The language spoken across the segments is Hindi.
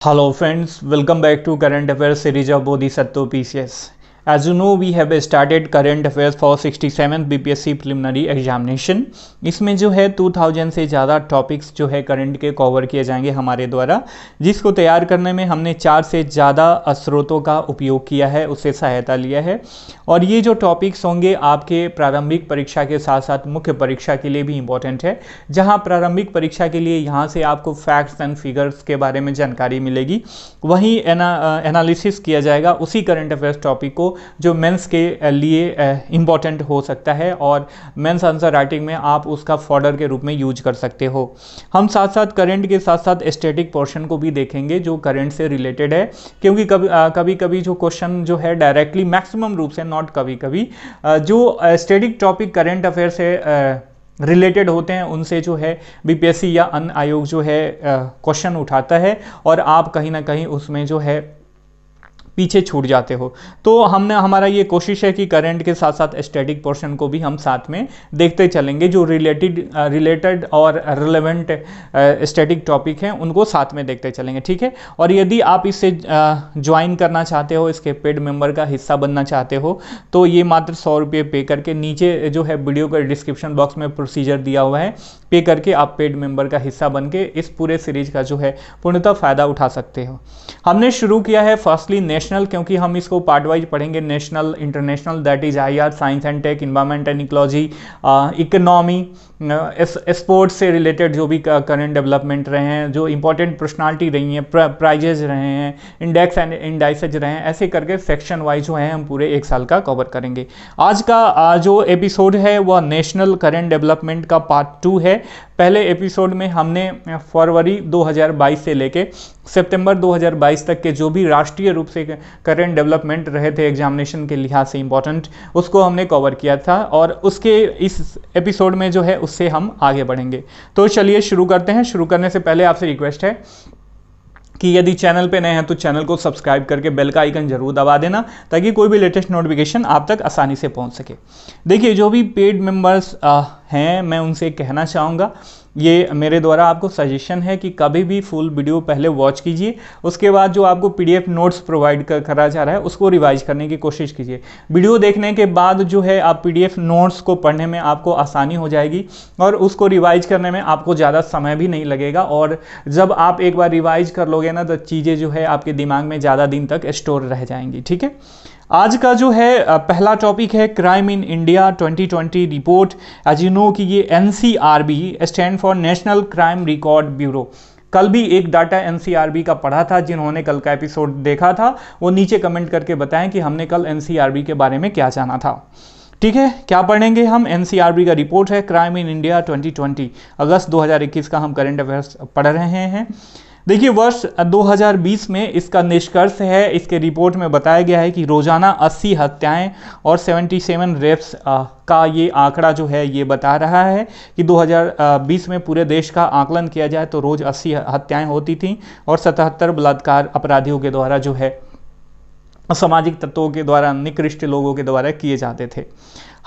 Hello friends, welcome back to Current Affairs series of Bodhisattva PCS. As you know, we have started current affairs for 67th BPSC preliminary examination. इसमें जो है 2000 से ज़्यादा टॉपिक्स जो है करंट के कवर किए जाएंगे हमारे द्वारा, जिसको तैयार करने में हमने 4 से ज़्यादा स्रोतों का उपयोग किया है, उससे सहायता लिया है। और ये जो टॉपिक्स होंगे आपके प्रारंभिक परीक्षा के साथ साथ मुख्य परीक्षा के लिए भी इम्पोर्टेंट है। जहाँ प्रारंभिक परीक्षा के लिए यहाँ से आपको फैक्ट्स एंड फिगर्स के बारे में जानकारी मिलेगी, वहीं एनालिसिस किया जाएगा उसी करंट अफेयर्स टॉपिक को जो मेंस के लिए इम्पॉर्टेंट हो सकता है और मेंस आंसर राइटिंग में आप उसका फॉर्डर के रूप में यूज कर सकते हो। हम साथ साथ करंट के साथ साथ स्टैटिक पोर्शन को भी देखेंगे जो करंट से रिलेटेड है, क्योंकि कभी कभी जो क्वेश्चन जो है डायरेक्टली, मैक्सिमम रूप से, नॉट कभी कभी, जो स्टैटिक टॉपिक करंट अफेयर से रिलेटेड होते हैं उनसे जो है बीपीएससी या अन्य आयोग जो है क्वेश्चन उठाता है और आप कहीं ना कहीं उसमें जो है पीछे छूट जाते हो। तो हमारा ये कोशिश है कि करंट के साथ साथ स्टैटिक पोर्शन को भी हम साथ में देखते चलेंगे, जो रिलेटेड और रिलेवेंट स्टैटिक टॉपिक हैं उनको साथ में देखते चलेंगे, ठीक है। और यदि आप इससे ज्वाइन करना चाहते हो, इसके पेड मेंबर का हिस्सा बनना चाहते हो, तो ये मात्र 100 रुपये पे करके, नीचे जो है वीडियो का डिस्क्रिप्शन बॉक्स में प्रोसीजर दिया हुआ है, पे करके आप पेड मेंबर का हिस्सा बन के इस पूरे सीरीज का जो है पूर्णतः फायदा उठा सकते हो। हमने शुरू किया है फर्स्टली नेशनल, क्योंकि हम इसको पार्ट वाइज पढ़ेंगे, national, international, that is IR, science and tech, environment and ecology, economy, sports से रिलेटेड जो भी करंट डेवलपमेंट रहे हैं, जो इंपॉर्टेंट पर्सनालिटी रही हैं, प्राइजेज रहे हैं, इंडेक्स एंड इंडाइसेज रहे हैं, ऐसे करके सेक्शन वाइज जो है हम पूरे एक साल का कवर करेंगे। आज का जो एपिसोड है वह नेशनल करंट डेवलपमेंट का पार्ट 2 है। पहले एपिसोड में हमने फरवरी 2022 से लेके सितंबर 2022 तक के जो भी राष्ट्रीय रूप से करंट डेवलपमेंट रहे थे एग्जामिनेशन के लिहाज से इम्पोर्टेंट, उसको हमने कवर किया था और उसके इस एपिसोड में जो है उससे हम आगे बढ़ेंगे। तो चलिए शुरू करते हैं। शुरू करने से पहले आपसे रिक्वेस्ट है कि यदि चैनल पे नए हैं तो चैनल को सब्सक्राइब करके बेल का आइकन जरूर दबा देना, ताकि कोई भी लेटेस्ट नोटिफिकेशन आप तक आसानी से पहुंच सके। देखिए, जो भी पेड मेंबर्स हैं, मैं उनसे कहना चाहूँगा, ये मेरे द्वारा आपको सजेशन है कि कभी भी फुल वीडियो पहले वॉच कीजिए, उसके बाद जो आपको पीडीएफ नोट्स प्रोवाइड करा जा रहा है उसको रिवाइज करने की कोशिश कीजिए। वीडियो देखने के बाद जो है आप पीडीएफ नोट्स को पढ़ने में आपको आसानी हो जाएगी और उसको रिवाइज करने में आपको ज़्यादा समय भी नहीं लगेगा, और जब आप एक बार रिवाइज कर लोगे ना तो चीज़ें जो है आपके दिमाग में ज़्यादा दिन तक स्टोर रह जाएंगी, ठीक है। आज का जो है पहला टॉपिक है crime in India 2020 report. As you know कि ये NCRB stand for national crime record bureau. कल भी एक डाटा एनसीआरबी का पढ़ा था, जिन्होंने कल का एपिसोड देखा था वो नीचे कमेंट करके बताएं कि हमने कल एनसीआरबी के बारे में क्या जाना था, ठीक है। क्या पढ़ेंगे हम? एनसीआरबी का रिपोर्ट है क्राइम इन इंडिया 2020, अगस्त 2021 का हम करंट अफेयर्स पढ़ रहे हैं। देखिए, वर्ष 2020 में इसका निष्कर्ष है, इसके रिपोर्ट में बताया गया है कि रोजाना 80 हत्याएं और 77 रेप्स का ये आंकड़ा जो है ये बता रहा है कि 2020 में पूरे देश का आकलन किया जाए तो रोज 80 हत्याएं होती थीं और 77 बलात्कार अपराधियों के द्वारा जो है असामाजिक तत्वों के द्वारा, निकृष्ट लोगों के द्वारा किए जाते थे।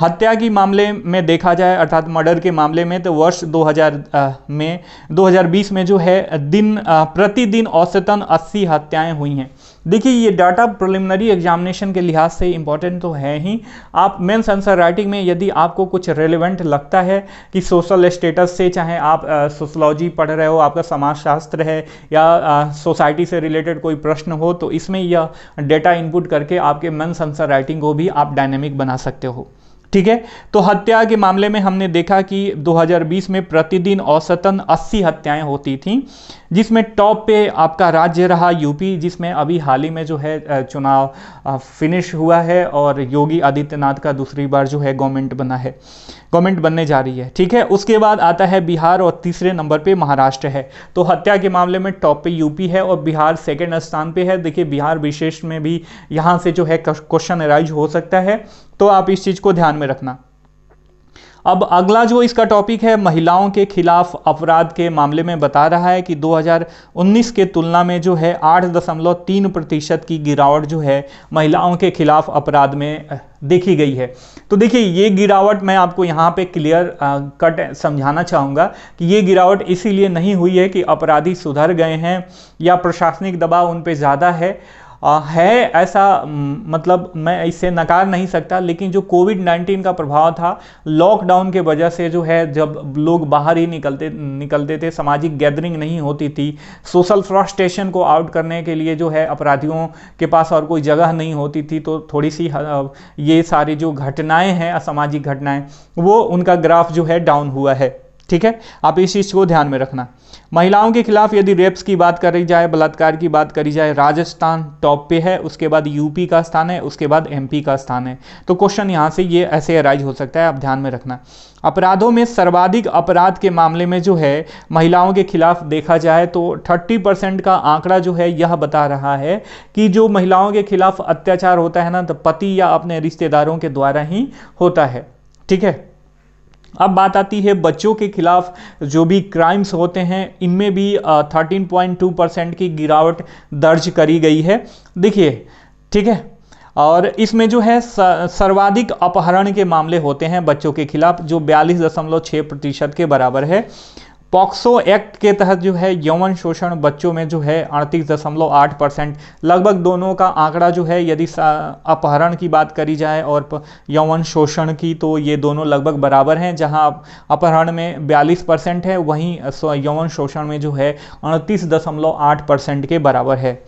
हत्या की मामले में देखा जाए, अर्थात मर्डर के मामले में, तो वर्ष 2020 में जो है प्रतिदिन औसतन 80 हत्याएं हुई हैं। देखिए, ये डाटा प्रिलिमिनरी एग्जामिनेशन के लिहाज से इंपॉर्टेंट तो है ही। आप मेंस आंसर राइटिंग में यदि आपको कुछ रेलेवेंट लगता है कि सोशल स्टेटस से, चाहे आप सोशलॉजी पढ़ रहे हो, आपका समाजशास्त्र है, या सोसाइटी से रिलेटेड कोई प्रश्न हो, तो इसमें यह डेटा इनपुट करके आपके मेंस आंसर राइटिंग को भी आप डायनेमिक बना सकते हो, ठीक है। तो हत्या के मामले में हमने देखा कि 2020 में प्रतिदिन औसतन 80 हत्याएं होती थीं, जिसमें टॉप पे आपका राज्य रहा यूपी, जिसमें अभी हाल ही में जो है चुनाव फिनिश हुआ है और योगी आदित्यनाथ का दूसरी बार जो है गवर्नमेंट बनने जा रही है, ठीक है। उसके बाद आता है बिहार और तीसरे नंबर पे महाराष्ट्र है। तो हत्या के मामले में टॉप पे यूपी है और बिहार सेकेंड स्थान पे है। देखिए, बिहार विशेष में भी यहाँ से जो है क्वेश्चन अराइज हो सकता है, तो आप इस चीज़ को ध्यान में रखना। अब अगला जो इसका टॉपिक है, महिलाओं के खिलाफ अपराध के मामले में बता रहा है कि 2019 के तुलना में जो है 8.3% की गिरावट जो है महिलाओं के खिलाफ अपराध में देखी गई है। तो देखिए ये गिरावट मैं आपको यहाँ पे क्लियर कट समझाना चाहूँगा कि ये गिरावट इसीलिए नहीं हुई है कि अपराधी सुधर गए हैं या प्रशासनिक दबाव उन पे ज़्यादा है ऐसा मतलब मैं इसे नकार नहीं सकता, लेकिन जो कोविड-19 का प्रभाव था, लॉकडाउन के वजह से जो है जब लोग बाहर ही निकलते थे, सामाजिक गैदरिंग नहीं होती थी, सोशल फ्रस्ट्रेशन को आउट करने के लिए जो है अपराधियों के पास और कोई जगह नहीं होती थी, तो थोड़ी सी ये सारी जो घटनाएं हैं, असामाजिक घटनाएं, वो उनका ग्राफ जो है डाउन हुआ है। ठीक है, आप इस चीज़ को ध्यान में रखना। महिलाओं के खिलाफ यदि रेप्स की बात करी जाए, बलात्कार की बात करी जाए, राजस्थान टॉप पे है, उसके बाद यूपी का स्थान है, उसके बाद एमपी का स्थान है। तो क्वेश्चन यहाँ से ये ऐसे अराइज हो सकता है, आप ध्यान में रखना। अपराधों में सर्वाधिक अपराध के मामले में जो है महिलाओं के खिलाफ देखा जाए तो 30% का आंकड़ा जो है यह बता रहा है कि जो महिलाओं के खिलाफ अत्याचार होता है ना, तो पति या अपने रिश्तेदारों के द्वारा ही होता है। ठीक है, अब बात आती है बच्चों के खिलाफ जो भी क्राइम्स होते हैं, इनमें भी 13.2% की गिरावट दर्ज करी गई है। देखिए, ठीक है, और इसमें जो है सर्वाधिक अपहरण के मामले होते हैं बच्चों के खिलाफ, जो 42.6% के बराबर है। पॉक्सो एक्ट के तहत जो है यौन शोषण बच्चों में जो है 38.8%, लगभग दोनों का आंकड़ा जो है, यदि अपहरण की बात करी जाए और यौन शोषण की, तो ये दोनों लगभग बराबर हैं। जहां अपहरण में 42% है, वहीं यौन शोषण में जो है 38.8% के बराबर है।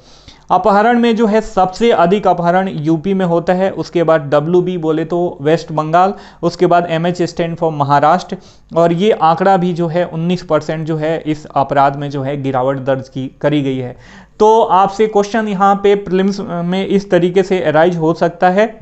अपहरण में जो है सबसे अधिक अपहरण यूपी में होता है, उसके बाद WB बोले तो वेस्ट बंगाल, उसके बाद MH स्टैंड फॉर महाराष्ट्र, और ये आंकड़ा भी जो है 19% जो है इस अपराध में जो है गिरावट दर्ज करी गई है। तो आपसे क्वेश्चन यहाँ पे प्रीलिम्स में इस तरीके से अराइज हो सकता है।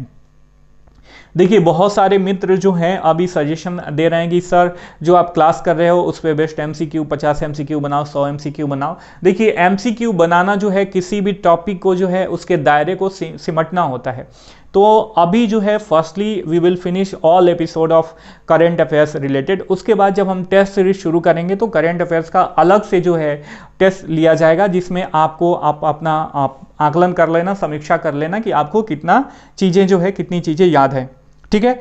देखिए, बहुत सारे मित्र जो हैं अभी सजेशन दे रहे हैं कि सर जो आप क्लास कर रहे हो उस पर बेस्ट MCQ 50 MCQ बनाओ, 100 MCQ बनाओ। देखिए, MCQ बनाना जो है किसी भी टॉपिक को जो है उसके दायरे को सिमटना होता है। तो अभी जो है firstly we will finish all episode of current affairs related. उसके बाद जब हम टेस्ट सीरीज शुरू करेंगे तो करेंट अफेयर्स का अलग से जो है टेस्ट लिया जाएगा, जिसमें आपको अपना आकलन कर लेना, समीक्षा कर लेना कि आपको कितना चीज़ें जो है कितनी चीज़ें याद है। ठीक है,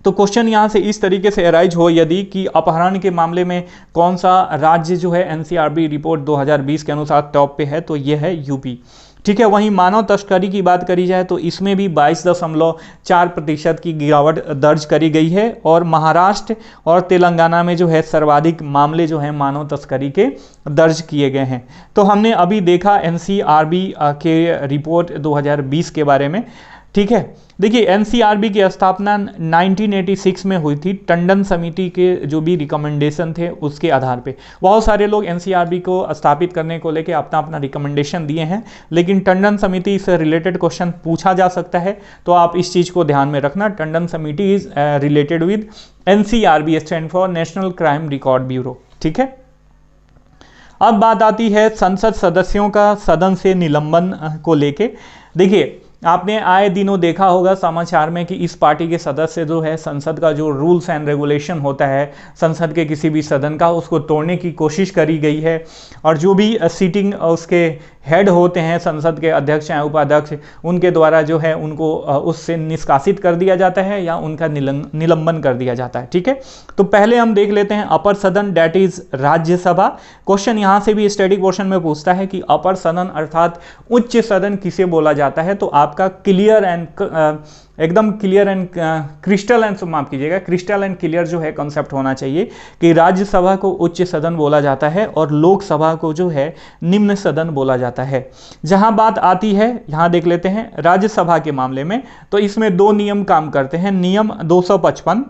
तो क्वेश्चन यहां से इस तरीके से अराइज हो यदि कि अपहरण के मामले में कौन सा राज्य जो है NCRB रिपोर्ट 2020 के अनुसार टॉप पे है, तो यह है यूपी। ठीक है, वहीं मानव तस्करी की बात करी जाए तो इसमें भी 22.4% की गिरावट दर्ज करी गई है, और महाराष्ट्र और तेलंगाना में जो है सर्वाधिक मामले जो है मानव तस्करी के दर्ज किए गए हैं। तो हमने अभी देखा NCRB के रिपोर्ट 2020 के बारे में। ठीक है, देखिए NCRB की स्थापना 1986 में हुई थी, टंडन समिति के जो भी रिकमेंडेशन थे उसके आधार पे। बहुत सारे लोग NCRB को स्थापित करने को लेके अपना अपना रिकमेंडेशन दिए हैं, लेकिन टंडन समिति से रिलेटेड क्वेश्चन पूछा जा सकता है, तो आप इस चीज़ को ध्यान में रखना। टंडन समिति is related with NCRB, stand for national crime record bureau. ठीक है, अब बात आती है संसद सदस्यों का सदन से निलंबन को लेके। देखिए, आपने आए दिनों देखा होगा समाचार में कि इस पार्टी के सदस्य जो है संसद का जो रूल्स एंड रेगुलेशन होता है संसद के किसी भी सदन का, उसको तोड़ने की कोशिश करी गई है, और जो भी सीटिंग उसके हेड होते हैं संसद के अध्यक्ष या उपाध्यक्ष, उनके द्वारा जो है उनको उससे निष्कासित कर दिया जाता है या उनका निलंबन कर दिया जाता है। ठीक है, तो पहले हम देख लेते हैं अपर सदन, दैट इज राज्यसभा। क्वेश्चन यहाँ से भी स्टडी पोर्शन में पूछता है कि अपर सदन अर्थात उच्च सदन किसे बोला जाता है, तो आपका क्लियर एंड एकदम क्लियर एंड क्रिस्टल एंड माफ कीजिएगा क्रिस्टल एंड क्लियर जो है कॉन्सेप्ट होना चाहिए कि राज्यसभा को उच्च सदन बोला जाता है और लोकसभा को जो है निम्न सदन बोला जाता है। जहां बात आती है, यहां देख लेते हैं राज्यसभा के मामले में, तो इसमें दो नियम काम करते हैं, नियम 255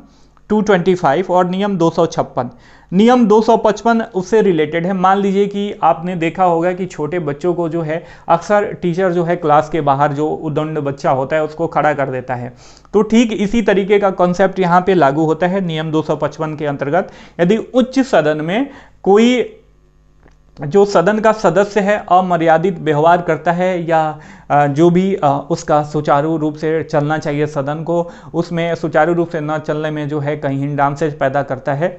225 और नियम 256। नियम 255 उससे रिलेटेड है। मान लीजिए कि आपने देखा होगा कि छोटे बच्चों को जो है अक्सर टीचर जो है क्लास के बाहर जो उद्दंड बच्चा होता है उसको खड़ा कर देता है, तो ठीक इसी तरीके का कॉन्सेप्ट यहाँ पे लागू होता है नियम 255 के अंतर्गत। यदि उच्च सदन में कोई जो सदन का सदस्य है अमर्यादित व्यवहार करता है या जो भी उसका सुचारू रूप से चलना चाहिए सदन को, उसमें सुचारू रूप से न चलने में जो है कहीं हिंड्रांसेस पैदा करता है,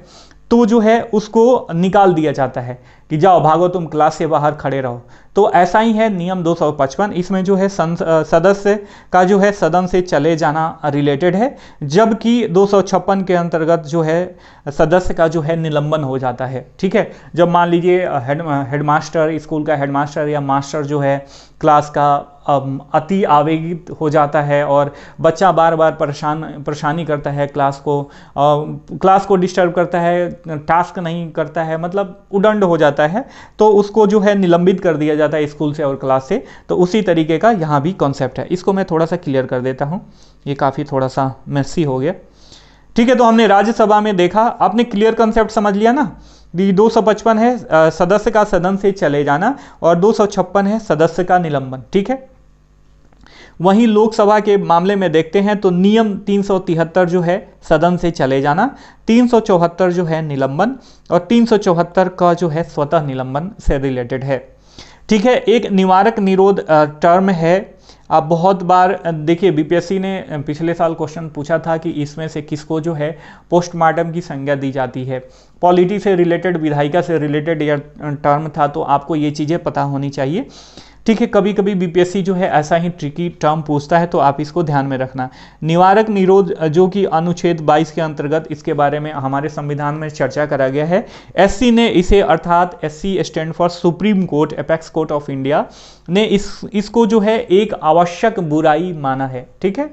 तो जो है उसको निकाल दिया जाता है कि जाओ भागो, तुम क्लास से बाहर खड़े रहो। तो ऐसा ही है नियम 255, इसमें जो है सदस्य का जो है सदन से चले जाना रिलेटेड है, जबकि 256 के अंतर्गत जो है सदस्य का जो है निलंबन हो जाता है। ठीक है, जब मान लीजिए हेडमास्टर, स्कूल का हेडमास्टर या मास्टर जो है क्लास का अति आवेगित हो जाता है और बच्चा बार बार परेशानी करता है, क्लास को डिस्टर्ब करता है, टास्क नहीं करता है, मतलब उदंड हो जाता है, तो उसको जो है निलंबित कर दिया जाता है स्कूल से और क्लास से। तो उसी तरीके का यहाँ भी कॉन्सेप्ट है। इसको मैं थोड़ा सा क्लियर कर देता हूँ, ये काफ़ी थोड़ा सा मेसी हो गया। ठीक है, तो हमने राज्यसभा में देखा, आपने क्लियर कॉन्सेप्ट समझ लिया ना। 255 है सदस्य का सदन से चले जाना और 256 है सदस्य का निलंबन। ठीक है, वहीं लोकसभा के मामले में देखते हैं तो नियम 373 जो है सदन से चले जाना, 374 जो है निलंबन और 374 का जो है स्वतः निलंबन से रिलेटेड है। ठीक है, एक निवारक निरोध टर्म है। आप बहुत बार देखिए बीपीएससी ने पिछले साल क्वेश्चन पूछा था कि इसमें से किसको जो है पोस्टमार्टम की संज्ञा दी जाती है। पॉलिटी से रिलेटेड, विधायिका से रिलेटेड यह टर्म था, तो आपको ये चीज़ें पता होनी चाहिए। ठीक है, कभी कभी बीपीएससी जो है ऐसा ही ट्रिकी टर्म पूछता है, तो आप इसको ध्यान में रखना। निवारक निरोध जो कि अनुच्छेद 22 के अंतर्गत, इसके बारे में हमारे संविधान में चर्चा करा गया है। एससी ने इसे, अर्थात SC stand for supreme court, apex court of India ने इसको जो है एक आवश्यक बुराई माना है। ठीक है,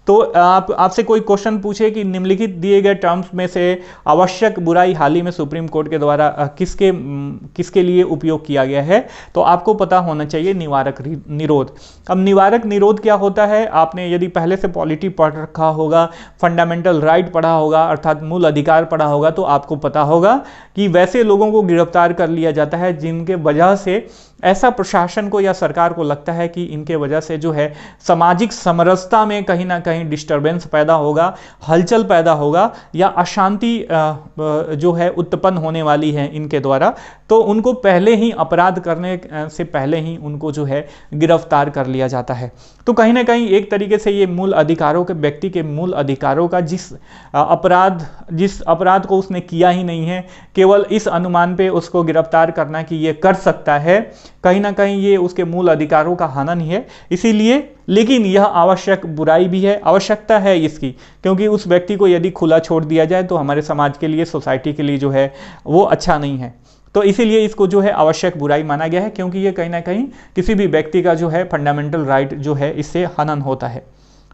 तो आपसे कोई क्वेश्चन पूछे कि निम्नलिखित दिए गए टर्म्स में से आवश्यक बुराई हाल ही में सुप्रीम कोर्ट के द्वारा किसके लिए उपयोग किया गया है, तो आपको पता होना चाहिए निवारक निरोध। अब निवारक निरोध क्या होता है, आपने यदि पहले से पॉलिटी पढ़ रखा होगा, फंडामेंटल राइट पढ़ा होगा, अर्थात मूल अधिकार पढ़ा होगा, तो आपको पता होगा कि वैसे लोगों को गिरफ्तार कर लिया जाता है जिनके वजह से ऐसा प्रशासन को या सरकार को लगता है कि इनके वजह से जो है सामाजिक समरसता में कहीं ना कहीं डिस्टरबेंस पैदा होगा, हलचल पैदा होगा या अशांति जो है उत्पन्न होने वाली है इनके द्वारा, तो उनको पहले ही अपराध करने से पहले ही उनको जो है गिरफ्तार कर लिया जाता है। तो कहीं ना कहीं एक तरीके से ये मूल अधिकारों के, व्यक्ति के मूल अधिकारों का जिस अपराध को उसने किया ही नहीं है, केवल इस अनुमान पे उसको गिरफ्तार करना कि ये कर सकता है, कहीं ना कहीं ये उसके मूल अधिकारों का हनन ही है। इसीलिए, लेकिन यह आवश्यक बुराई भी है, आवश्यकता है इसकी, क्योंकि उस व्यक्ति को यदि खुला छोड़ दिया जाए तो हमारे समाज के लिए, सोसाइटी के लिए जो है वो अच्छा नहीं है। तो इसीलिए इसको जो है आवश्यक बुराई माना गया है, क्योंकि ये कहीं ना कहीं किसी भी व्यक्ति का जो है फंडामेंटल राइट जो है इससे हनन होता है।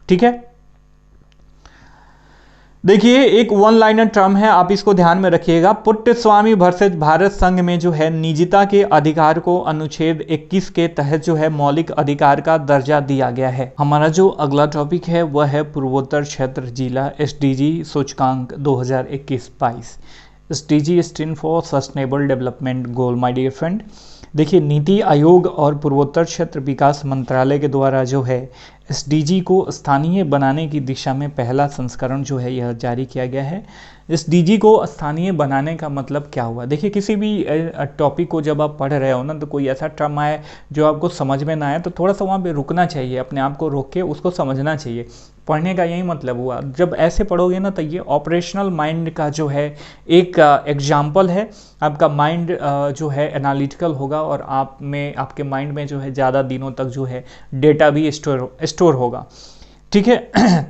ठीक है, देखिए एक वन लाइनर टर्म है, आप इसको ध्यान में रखिएगा। पुट्टस्वामी वर्सेस भारत संघ में जो है निजता के अधिकार को अनुच्छेद 21 के तहत जो है मौलिक अधिकार का दर्जा दिया गया है। हमारा जो अगला टॉपिक है वह है पूर्वोत्तर क्षेत्र जिला एसडीजी सूचकांक 2021-22। SDG stand for sustainable development goal. My dear friend, देखिए नीति आयोग और पूर्वोत्तर क्षेत्र विकास मंत्रालय के द्वारा जो है एसडीजी को स्थानीय बनाने की दिशा में पहला संस्करण जो है यह जारी किया गया है। एसडीजी को स्थानीय बनाने का मतलब क्या हुआ? देखिए किसी भी टॉपिक को जब आप पढ़ रहे हो ना, तो कोई ऐसा टर्म आए जो आपको समझ में ना आए तो थोड़ा सा वहाँ पे रुकना चाहिए, अपने आप को रोक के उसको समझना चाहिए। पढ़ने का यही मतलब हुआ। जब ऐसे पढ़ोगे ना तो ये ऑपरेशनल माइंड का जो है एक एग्जाम्पल है। आपका माइंड जो है एनालिटिकल होगा और आपके माइंड में जो है ज़्यादा दिनों तक जो है डेटा भी स्टोर होगा। ठीक है,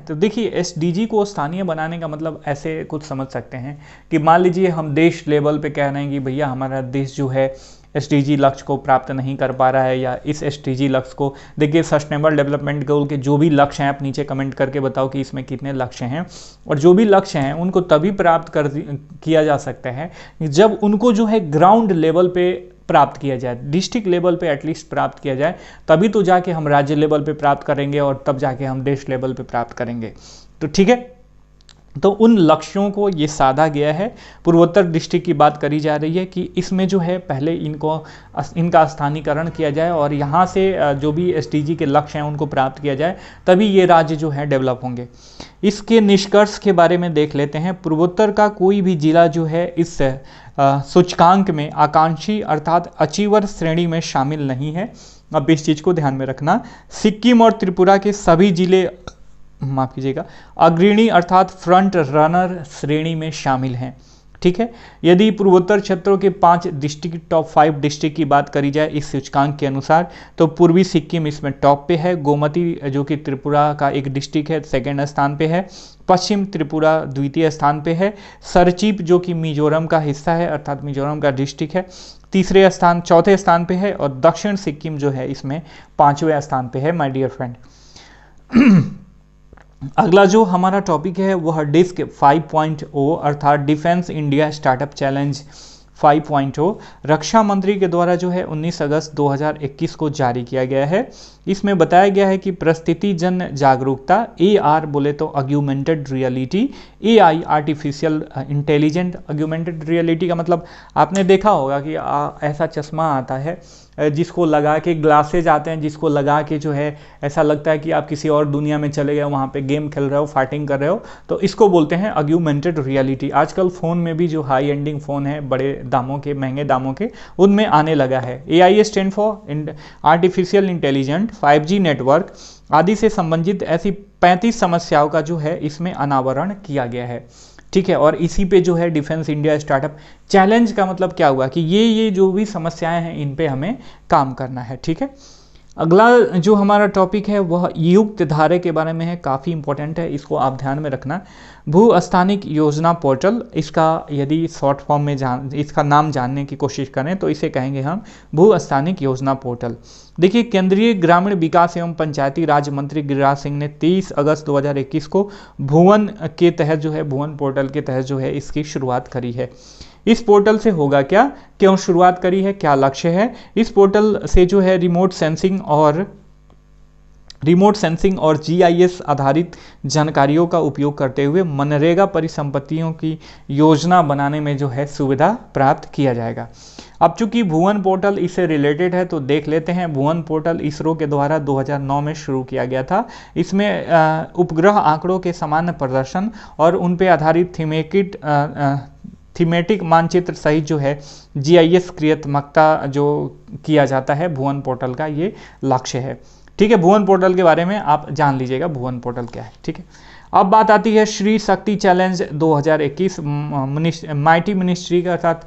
तो देखिए एसडीजी को स्थानीय बनाने का मतलब ऐसे कुछ समझ सकते हैं कि मान लीजिए हम देश लेवल पे कह रहे हैं कि भैया हमारा देश जो है एसडीजी लक्ष्य को प्राप्त नहीं कर पा रहा है, या इस एसडीजी लक्ष्य को, देखिए सस्टेनेबल डेवलपमेंट गोल के जो भी लक्ष्य हैं आप नीचे कमेंट करके बताओ कि इसमें कितने लक्ष्य हैं, और जो भी लक्ष्य हैं उनको तभी प्राप्त किया जा सकता है जब उनको जो है ग्राउंड लेवल पे प्राप्त किया जाए, डिस्ट्रिक्ट लेवल पे एटलीस्ट प्राप्त किया जाए, तभी तो जाके हम राज्य लेवल पे प्राप्त करेंगे और तब जाके हम देश लेवल पे प्राप्त करेंगे। तो ठीक है, तो उन लक्ष्यों को ये साधा गया है। पूर्वोत्तर डिस्ट्रिक्ट की बात करी जा रही है कि इसमें जो है पहले इनका स्थानीकरण किया जाए और यहाँ से जो भी एसडीजी के लक्ष्य हैं उनको प्राप्त किया जाए, तभी ये राज्य जो है डेवलप होंगे। इसके निष्कर्ष के बारे में देख लेते हैं। पूर्वोत्तर का कोई भी जिला जो है इस सूचकांक में आकांक्षी अर्थात अचीवर श्रेणी में शामिल नहीं है। अब इस चीज़ को ध्यान में रखना। सिक्किम और त्रिपुरा के सभी जिले, माफ कीजिएगा, अग्रणी अर्थात फ्रंट रनर श्रेणी में शामिल हैं। ठीक है, यदि पूर्वोत्तर क्षेत्रों के 5 डिस्ट्रिक्ट, टॉप 5 डिस्ट्रिक्ट की बात करी जाए इस सूचकांक के अनुसार, तो पूर्वी सिक्किम इसमें टॉप पे है, गोमती जो कि त्रिपुरा का एक डिस्ट्रिक्ट है सेकेंड स्थान पे है, पश्चिम त्रिपुरा द्वितीय स्थान पे है, सरचीप जो कि मिजोरम का हिस्सा है अर्थात मिजोरम का डिस्ट्रिक्ट है तीसरे स्थान, चौथे स्थान पे है, और दक्षिण सिक्किम जो है इसमें 5वें स्थान पे है माय डियर फ्रेंड। अगला जो हमारा टॉपिक है वह डिस्क 5.0 अर्थात डिफेंस इंडिया स्टार्टअप चैलेंज 5.0 रक्षा मंत्री के द्वारा जो है 19 अगस्त 2021 को जारी किया गया है। इसमें बताया गया है कि परिस्थिति जन जागरूकता, AR बोले तो augmented reality, AI artificial intelligent. Augmented reality का मतलब आपने देखा होगा कि ऐसा चश्मा आता है जिसको लगा के, ग्लासेज आते हैं जिसको लगा के जो है ऐसा लगता है कि आप किसी और दुनिया में चले गए, वहाँ पे गेम खेल रहे हो, फाइटिंग कर रहे हो, तो इसको बोलते हैं ऑग्यूमेंटेड रियलिटी। आजकल फ़ोन में भी जो हाई एंडिंग फ़ोन है बड़े दामों के, महंगे दामों के, उनमें आने लगा है। AI stand for artificial intelligent, 5G network आदि से संबंधित ऐसी 35 समस्याओं का जो है इसमें अनावरण किया गया है। ठीक है, और इसी पे जो है डिफेंस इंडिया स्टार्टअप चैलेंज का मतलब क्या हुआ कि ये जो भी समस्याएं हैं इन पे हमें काम करना है। ठीक है, अगला जो हमारा टॉपिक है वह युक्त धारे के बारे में है, काफ़ी इंपॉर्टेंट है, इसको आप ध्यान में रखना। भू स्थानिक योजना पोर्टल, इसका यदि शॉर्ट फॉर्म में इसका नाम जानने की कोशिश करें तो इसे कहेंगे हम भू स्थानिक योजना पोर्टल। देखिए, केंद्रीय ग्रामीण विकास एवं पंचायती राज मंत्री गिरिराज सिंह ने 23 अगस्त 2021 को भुवन के तहत जो है, भुवन पोर्टल के तहत जो है इसकी शुरुआत करी है। इस पोर्टल से होगा क्या, क्यों शुरुआत करी है, क्या लक्ष्य है? इस पोर्टल से जो है रिमोट सेंसिंग और GIS आधारित जानकारियों का उपयोग करते हुए मनरेगा परिसंपत्तियों की योजना बनाने में जो है सुविधा प्राप्त किया जाएगा। अब चूंकि भुवन पोर्टल इससे रिलेटेड है तो देख लेते हैं। भुवन पोर्टल इसरो के द्वारा 2009 में शुरू किया गया था। इसमें उपग्रह आंकड़ों के सामान्य प्रदर्शन और उन पे आधारित थीमेटिक मानचित्र सहित जो है GIS क्रियात्मकता जो किया जाता है, भुवन पोर्टल का ये लक्ष्य है। ठीक है, भुवन पोर्टल के बारे में आप जान लीजिएगा भुवन पोर्टल क्या है। ठीक है, अब बात आती है Shri Shakti challenge 2021 mighty ministry का अर्थात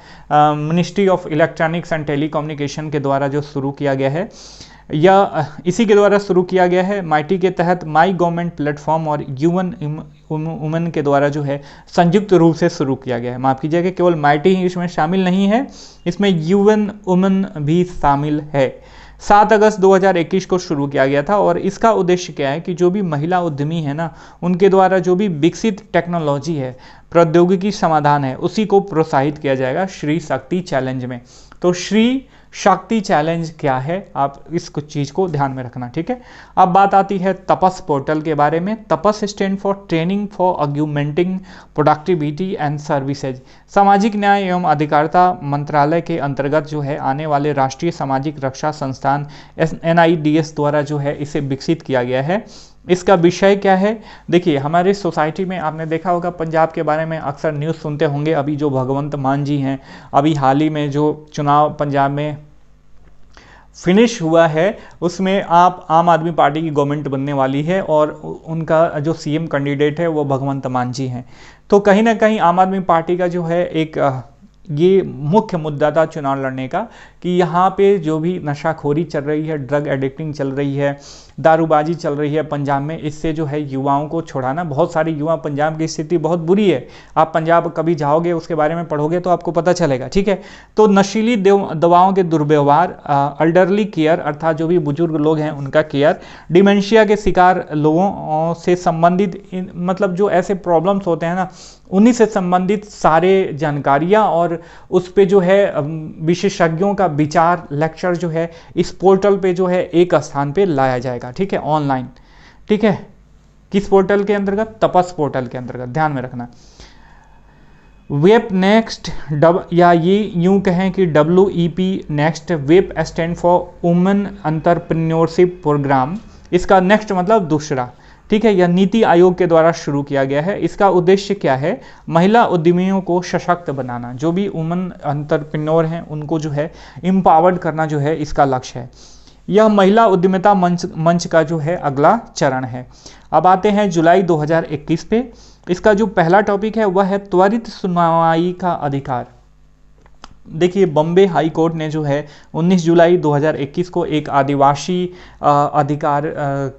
ministry of electronics and telecommunication के द्वारा जो शुरू किया गया है, या इसी के द्वारा शुरू किया गया है। माइटी के तहत माई गवर्नमेंट प्लेटफॉर्म और वुमेन के द्वारा जो है संयुक्त रूप से शुरू किया गया है। माफ कीजिएगा, केवल माइटी ही इसमें शामिल नहीं है, इसमें UN वुमेन भी शामिल है। 7 अगस्त 2021 को शुरू किया गया था और इसका उद्देश्य क्या है कि जो भी महिला उद्यमी है ना, उनके द्वारा जो भी विकसित टेक्नोलॉजी है, प्रौद्योगिकी समाधान है, उसी को प्रोत्साहित किया जाएगा श्री शक्ति चैलेंज में। तो श्री शक्ति चैलेंज क्या है, आप इस कुछ चीज़ को ध्यान में रखना। ठीक है, अब बात आती है तपस पोर्टल के बारे में। TAPAS stand for training for augmenting productivity and services. सामाजिक न्याय एवं अधिकारिता मंत्रालय के अंतर्गत जो है आने वाले राष्ट्रीय सामाजिक रक्षा संस्थान NIDS द्वारा जो है इसे विकसित किया गया है। इसका विषय क्या है? देखिए, हमारे सोसाइटी में आपने देखा होगा, पंजाब के बारे में अक्सर न्यूज़ सुनते होंगे। अभी जो भगवंत मान जी हैं, अभी हाल ही में जो चुनाव पंजाब में फिनिश हुआ है, उसमें आप आम आदमी पार्टी की गवर्नमेंट बनने वाली है और उनका जो CM कैंडिडेट है वो भगवंत मान जी हैं। तो कहीं ना कहीं आम आदमी पार्टी का जो है एक ये मुख्य मुद्दा था चुनाव लड़ने का कि यहाँ पे जो भी नशाखोरी चल रही है, ड्रग एडिक्टिंग चल रही है, दारूबाजी चल रही है पंजाब में, इससे जो है युवाओं को छुड़ाना। बहुत सारे युवा, पंजाब की स्थिति बहुत बुरी है, आप पंजाब कभी जाओगे उसके बारे में पढ़ोगे तो आपको पता चलेगा। ठीक है, तो नशीली दवाओं के दुर्व्यवहार, एल्डरली केयर अर्थात जो भी बुजुर्ग लोग हैं उनका केयर, डिमेंशिया के शिकार लोगों से संबंधित मतलब जो ऐसे प्रॉब्लम्स होते हैं ना, उन्हीं से संबंधित सारे जानकारियाँ और उस पे जो है विशेषज्ञों का विचार, लेक्चर जो है इस पोर्टल पे जो है एक स्थान पे लाया जाएगा। ठीक है, ऑनलाइन। ठीक है, किस पोर्टल के अंतर्गत? तपस पोर्टल के अंतर्गत, ध्यान में रखना। वेब नेक्स्ट, या ये यूं कहें कि WEP next, web stand for women entrepreneurship programme. इसका नेक्स्ट मतलब दूसरा। ठीक है। यह नीति आयोग के द्वारा शुरू किया गया है। इसका उद्देश्य क्या है? महिला उद्यमियों को सशक्त बनाना, जो भी वुमन एंटरप्रेन्योर हैं उनको जो है एम्पावर्ड करना जो है इसका लक्ष्य है। यह महिला उद्यमिता मंच का जो है अगला चरण है। अब आते हैं जुलाई 2021 पे। इसका जो पहला टॉपिक है वह है त्वरित सुनवाई का अधिकार। देखिए, बॉम्बे हाई कोर्ट ने जो है 19 जुलाई 2021 को एक आदिवासी अधिकार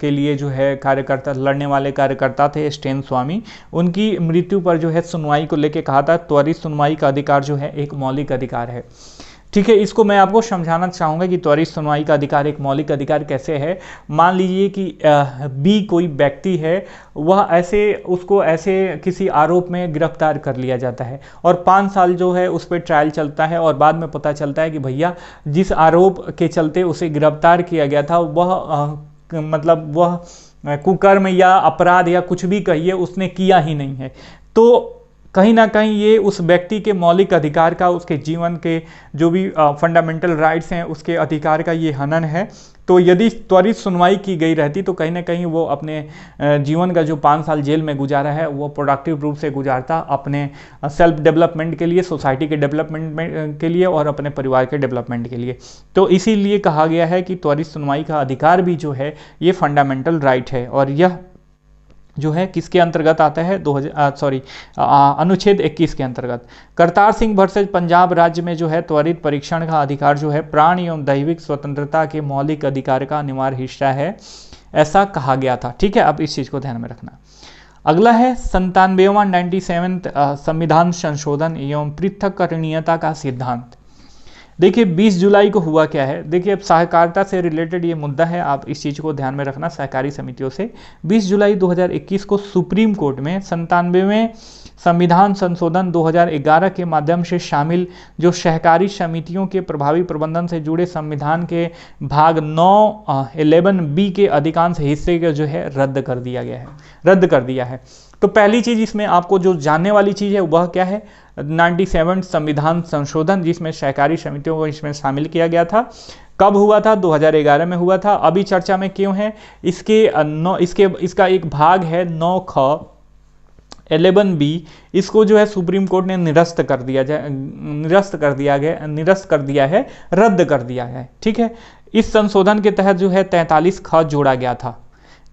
के लिए जो है कार्यकर्ता, लड़ने वाले कार्यकर्ता थे स्टेन स्वामी, उनकी मृत्यु पर जो है सुनवाई को लेकर कहा था त्वरित सुनवाई का अधिकार जो है एक मौलिक अधिकार है। ठीक है, इसको मैं आपको समझाना चाहूँगा कि त्वरित सुनवाई का अधिकार एक मौलिक अधिकार कैसे है। मान लीजिए कि बी कोई व्यक्ति है, वह उसको ऐसे किसी आरोप में गिरफ्तार कर लिया जाता है और 5 साल जो है उस पर ट्रायल चलता है और बाद में पता चलता है कि भैया जिस आरोप के चलते उसे गिरफ्तार किया गया था वह कुकर्म या अपराध या कुछ भी कहिए उसने किया ही नहीं है। तो कहीं ना कहीं ये उस व्यक्ति के मौलिक अधिकार का, उसके जीवन के जो भी फंडामेंटल राइट्स हैं उसके अधिकार का ये हनन है। तो यदि त्वरित सुनवाई की गई रहती तो कहीं ना कहीं वो अपने जीवन का जो 5 साल जेल में गुजारा है वो प्रोडक्टिव रूप से गुजारता, अपने सेल्फ डेवलपमेंट के लिए, सोसाइटी के डेवलपमेंट के लिए और अपने परिवार के डेवलपमेंट के लिए। तो इसीलिए कहा गया है कि त्वरित सुनवाई का अधिकार भी जो है ये फंडामेंटल राइट है और यह जो है किसके अंतर्गत आता है? अनुच्छेद 21 के अंतर्गत। करतार सिंह वर्सेज पंजाब राज्य में जो है त्वरित परीक्षण का अधिकार जो है प्राण एवं दैविक स्वतंत्रता के मौलिक अधिकार का अनिवार्य हिस्सा है, ऐसा कहा गया था। ठीक है, अब इस चीज को ध्यान में रखना। अगला है 97वां संविधान संशोधन एवं पृथक्करणीयता का सिद्धांत। देखिए 20 जुलाई को हुआ क्या है? देखिए अब सहकारिता से रिलेटेड ये मुद्दा है, आप इस चीज़ को ध्यान में रखना। सहकारी समितियों से 20 जुलाई 2021 को सुप्रीम कोर्ट में 97वें संविधान संशोधन 2011 के माध्यम से शामिल जो सहकारी समितियों के प्रभावी प्रबंधन से जुड़े संविधान के भाग 9(11)(b) के अधिकांश हिस्से को जो है रद्द कर दिया है। तो पहली चीज इसमें आपको जो जानने वाली चीज है वह क्या है? 97 संविधान संशोधन, जिसमें सहकारी समितियों को इसमें शामिल किया गया था। कब हुआ था? 2011 में हुआ था। अभी चर्चा में क्यों है? इसका एक भाग है 9(ख) 11(b), इसको जो है सुप्रीम कोर्ट ने निरस्त कर दिया है, रद्द कर दिया है। ठीक है, इस संशोधन के तहत जो है 43(ख) जोड़ा गया था।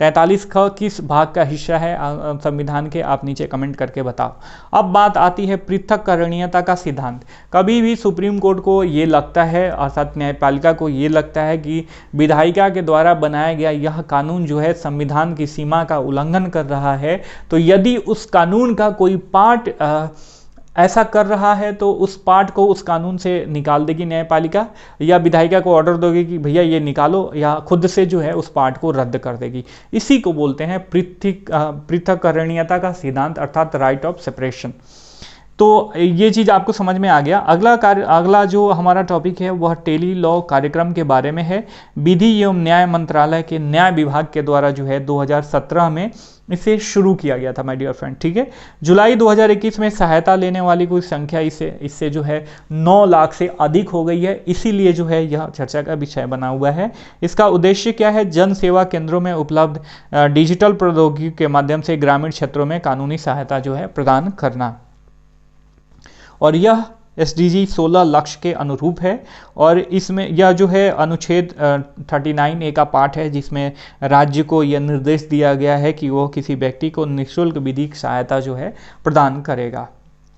43(ख) किस भाग का हिस्सा है संविधान के? आप नीचे कमेंट करके बताओ। अब बात आती है पृथक्करणीयता का सिद्धांत। कभी भी सुप्रीम कोर्ट को ये लगता है, अर्थात न्यायपालिका को ये लगता है कि विधायिका के द्वारा बनाया गया यह कानून जो है संविधान की सीमा का उल्लंघन कर रहा है, तो यदि उस कानून का कोई पार्ट ऐसा कर रहा है तो उस पार्ट को उस कानून से निकाल देगी न्यायपालिका, या विधायिका को ऑर्डर दोगे कि भैया ये निकालो, या खुद से जो है उस पार्ट को रद्द कर देगी। इसी को बोलते हैं पृथक्करणीयता का सिद्धांत, अर्थात राइट ऑफ सेपरेशन। तो ये चीज़ आपको समझ में आ गया। अगला जो हमारा टॉपिक है वह टेली लॉ कार्यक्रम के बारे में है। विधि एवं न्याय मंत्रालय के न्याय विभाग के द्वारा जो है 2017 में इसे शुरू किया गया था माय डियर फ्रेंड। ठीक है, जुलाई 2021 में सहायता लेने वाली कुछ संख्या इससे जो है 9 लाख से अधिक हो गई है, इसीलिए जो है यह चर्चा का विषय बना हुआ है। इसका उद्देश्य क्या है? जन सेवा केंद्रों में उपलब्ध डिजिटल प्रौद्योगिकी के माध्यम से ग्रामीण क्षेत्रों में कानूनी सहायता जो है प्रदान करना, और यह SDG 16 लक्ष्य के अनुरूप है। और इसमें यह जो है अनुच्छेद 39A का पार्ट है, जिसमें राज्य को यह निर्देश दिया गया है कि वो किसी व्यक्ति को निःशुल्क विधिक सहायता जो है प्रदान करेगा।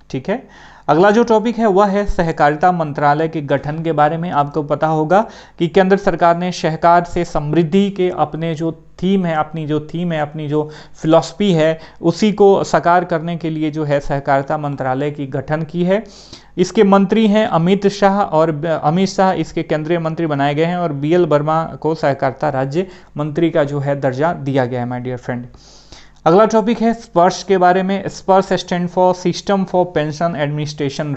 ठीक है, अगला जो टॉपिक है वह है सहकारिता मंत्रालय के गठन के बारे में। आपको पता होगा कि केंद्र सरकार ने सहकार से समृद्धि के अपनी जो थीम है, अपनी जो फिलॉसफी है, उसी को साकार करने के लिए जो है सहकारिता मंत्रालय की गठन की है। इसके मंत्री हैं अमित शाह इसके केंद्रीय मंत्री बनाए गए हैं, और BL वर्मा को सहकारिता राज्य मंत्री का जो है दर्जा दिया गया है माय डियर फ्रेंड। अगला टॉपिक है स्पर्श के बारे में। SPARSH stand for system for pension administration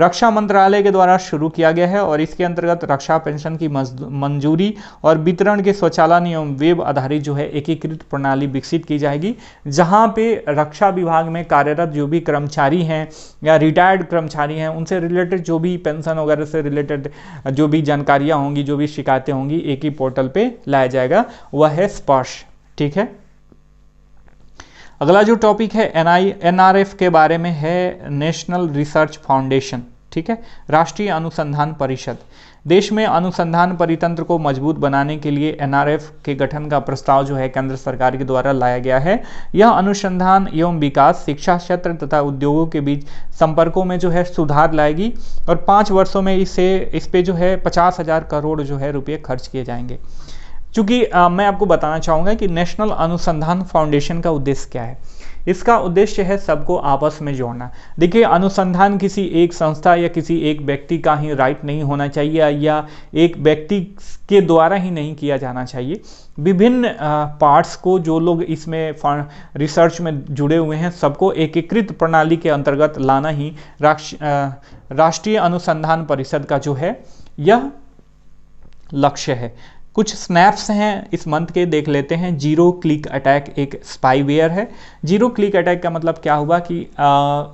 रक्षा मंत्रालय के द्वारा शुरू किया गया है, और इसके अंतर्गत रक्षा पेंशन की मंजूरी और वितरण के स्वचालन एवं वेब आधारित जो है एकीकृत प्रणाली विकसित की जाएगी, जहां पे रक्षा विभाग में कार्यरत जो भी कर्मचारी हैं या रिटायर्ड कर्मचारी हैं, उनसे रिलेटेड जो भी पेंशन वगैरह से रिलेटेड जो भी जानकारियां होंगी, जो भी शिकायतें होंगी, एक ही पोर्टल पे लाया जाएगा, वह है स्पर्श। ठीक है, अगला जो टॉपिक है NRF के बारे में है, नेशनल रिसर्च फाउंडेशन, ठीक है, राष्ट्रीय अनुसंधान परिषद। देश में अनुसंधान परितंत्र को मजबूत बनाने के लिए NRF के गठन का प्रस्ताव जो है केंद्र सरकार के द्वारा लाया गया है। यह अनुसंधान एवं विकास, शिक्षा क्षेत्र तथा उद्योगों के बीच संपर्कों में जो है सुधार लाएगी और 5 वर्षों में इस पे जो है 50,000 करोड़ जो है रुपये खर्च किए जाएंगे। चूंकि मैं आपको बताना चाहूँगा कि नेशनल अनुसंधान फाउंडेशन का उद्देश्य क्या है। इसका उद्देश्य है सबको आपस में जोड़ना। देखिए, अनुसंधान किसी एक संस्था या किसी एक व्यक्ति का ही राइट नहीं होना चाहिए या एक व्यक्ति के द्वारा ही नहीं किया जाना चाहिए। विभिन्न पार्ट्स को, जो लोग इसमें रिसर्च में जुड़े हुए हैं, सबको एकीकृत प्रणाली के अंतर्गत लाना ही राष्ट्रीय अनुसंधान परिषद का जो है यह लक्ष्य है। कुछ स्नैप्स हैं इस मंथ के, देख लेते हैं। जीरो क्लिक अटैक एक स्पाईवेयर है। जीरो क्लिक अटैक का मतलब क्या हुआ कि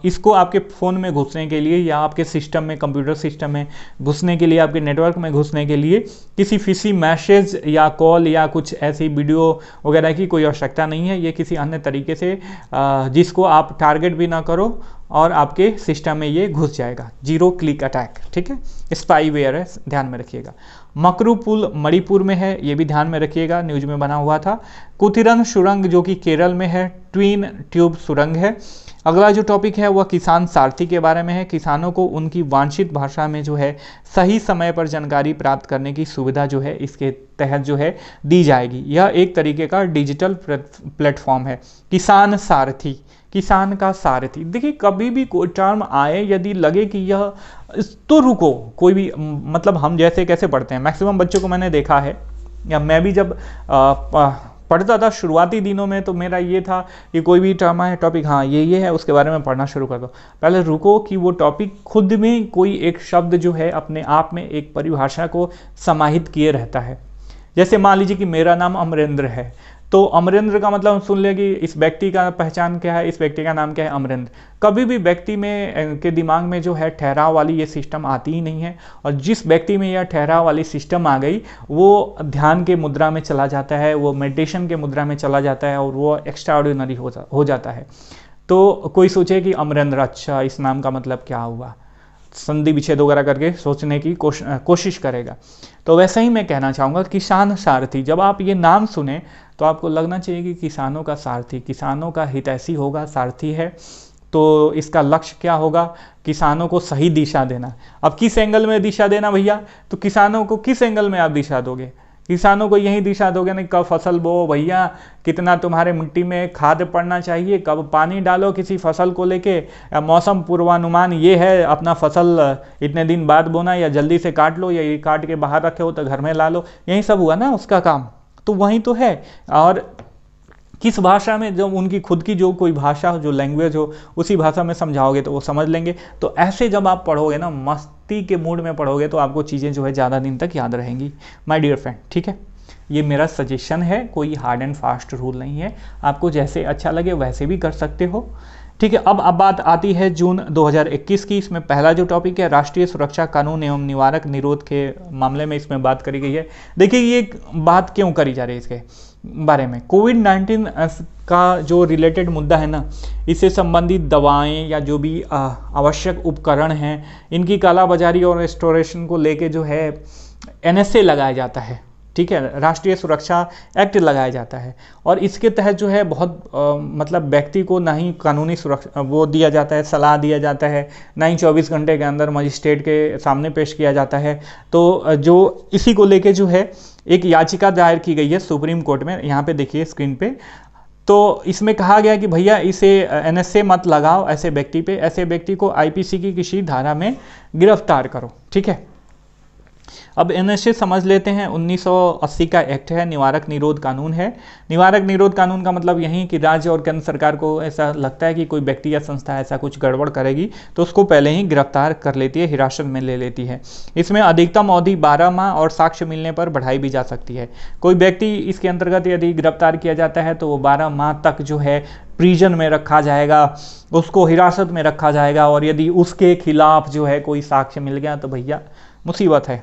इसको आपके फ़ोन में घुसने के लिए या आपके सिस्टम में, कंप्यूटर सिस्टम में घुसने के लिए, आपके नेटवर्क में घुसने के लिए किसी फिशी मैसेज या कॉल या कुछ ऐसी वीडियो वगैरह की कोई आवश्यकता नहीं है। ये किसी अन्य तरीके से जिसको आप टारगेट भी ना करो और आपके सिस्टम में ये घुस जाएगा। जीरो क्लिक अटैक, ठीक है, स्पाईवेयर है, ध्यान में रखिएगा। मकरू पुल मणिपुर में है, ये भी ध्यान में रखिएगा, न्यूज में बना हुआ था। कुथिरन सुरंग जो कि केरल में है, ट्विन ट्यूब सुरंग है। अगला जो टॉपिक है वह किसान सारथी के बारे में है। किसानों को उनकी वांछित भाषा में जो है सही समय पर जानकारी प्राप्त करने की सुविधा जो है इसके तहत जो है दी जाएगी। यह एक तरीके का डिजिटल प्लेटफॉर्म है। किसान सारथी, किसान का सारथी। देखिए, कभी भी कोई टर्म आए, यदि लगे कि यह, तो रुको, कोई भी, मतलब हम जैसे कैसे पढ़ते हैं, मैक्सिमम बच्चों को मैंने देखा है, या मैं भी जब पढ़ता था शुरुआती दिनों में, तो मेरा ये था कि कोई भी टर्म आए, टॉपिक, हाँ ये है, उसके बारे में पढ़ना शुरू कर दो। पहले रुको कि वो टॉपिक खुद में कोई एक शब्द जो है अपने आप में एक परिभाषा को समाहित किए रहता है। जैसे मान लीजिए कि मेरा नाम अमरेंद्र है, तो अमरेंद्र का मतलब सुन ले कि इस व्यक्ति का पहचान क्या है, इस व्यक्ति का नाम क्या है, अमरेंद्र। कभी भी व्यक्ति में के दिमाग में जो है ठहराव वाली ये सिस्टम आती ही नहीं है, और जिस व्यक्ति में यह ठहराव वाली सिस्टम आ गई वो ध्यान के मुद्रा में चला जाता है, वो मेडिटेशन के मुद्रा में चला जाता है और वो एक्स्ट्रा ऑर्डिनरी हो जाता है। तो कोई सोचे कि अमरेंद्र, अच्छा इस नाम का मतलब क्या हुआ, संधि विच्छेद वगैरह करके सोचने की कोशिश करेगा। तो वैसे ही मैं कहना चाहूँगा, किसान सारथी, जब आप ये नाम सुने तो आपको लगना चाहिए कि किसानों का सारथी, किसानों का हितैषी होगा, सारथी है, तो इसका लक्ष्य क्या होगा, किसानों को सही दिशा देना। अब किस एंगल में दिशा देना भैया, तो किसानों को किस एंगल में आप दिशा दोगे, किसानों को यही दिशा दोगे ना, कब फसल बो भैया, कितना तुम्हारे मिट्टी में खाद पड़ना चाहिए, कब पानी डालो किसी फसल को लेके, मौसम पूर्वानुमान ये है, अपना फसल इतने दिन बाद बोना, या जल्दी से काट लो, या ये काट के बाहर रखे हो तो घर में ला लो, यही सब हुआ ना उसका काम। तो वही तो है। और किस भाषा में, जब उनकी खुद की जो कोई भाषा हो, जो लैंग्वेज हो, उसी भाषा में समझाओगे तो वो समझ लेंगे। तो ऐसे जब आप पढ़ोगे ना, मस्ती के मूड में पढ़ोगे, तो आपको चीज़ें जो है ज़्यादा दिन तक याद रहेंगी माय डियर फ्रेंड, ठीक है। ये मेरा सजेशन है, कोई हार्ड एंड फास्ट रूल नहीं है, आपको जैसे अच्छा लगे वैसे भी कर सकते हो, ठीक है। अब बात आती है जून 2021 की। इसमें पहला जो टॉपिक है राष्ट्रीय सुरक्षा कानून एवं निवारक निरोध के मामले में इसमें बात करी गई है। देखिए, ये बात क्यों करी जा रही है इसके बारे में, कोविड-19 का जो रिलेटेड मुद्दा है ना, इससे संबंधित दवाएं या जो भी आवश्यक उपकरण हैं, इनकी कालाबाजारी और रेस्टोरेशन को लेके जो है NSA लगाया जाता है, ठीक है, राष्ट्रीय सुरक्षा एक्ट लगाया जाता है। और इसके तहत जो है बहुत मतलब व्यक्ति को ना ही कानूनी सुरक्षा वो दिया जाता है, सलाह दिया जाता है, ना ही 24 घंटे के अंदर मजिस्ट्रेट के सामने पेश किया जाता है। तो जो इसी को लेके जो है एक याचिका दायर की गई है सुप्रीम कोर्ट में, यहाँ पे देखिए स्क्रीन पे। तो इसमें कहा गया कि भैया इसे NSA मत लगाओ ऐसे व्यक्ति पे, ऐसे व्यक्ति को IPC की किसी धारा में गिरफ्तार करो, ठीक है। अब NSA समझ लेते हैं, 1980 का एक्ट है, निवारक निरोध कानून है। निवारक निरोध कानून का मतलब यही कि राज्य और केंद्र सरकार को ऐसा लगता है कि कोई व्यक्ति या संस्था ऐसा कुछ गड़बड़ करेगी तो उसको पहले ही गिरफ्तार कर लेती है, हिरासत में ले लेती है। इसमें अधिकतम अवधि 12 माह और साक्ष्य मिलने पर बढ़ाई भी जा सकती है। कोई व्यक्ति इसके अंतर्गत यदि गिरफ्तार किया जाता है तो वो 12 माह तक जो है प्रिजन में रखा जाएगा, उसको हिरासत में रखा जाएगा, और यदि उसके खिलाफ जो है कोई साक्ष्य मिल गया तो भैया मुसीबत है।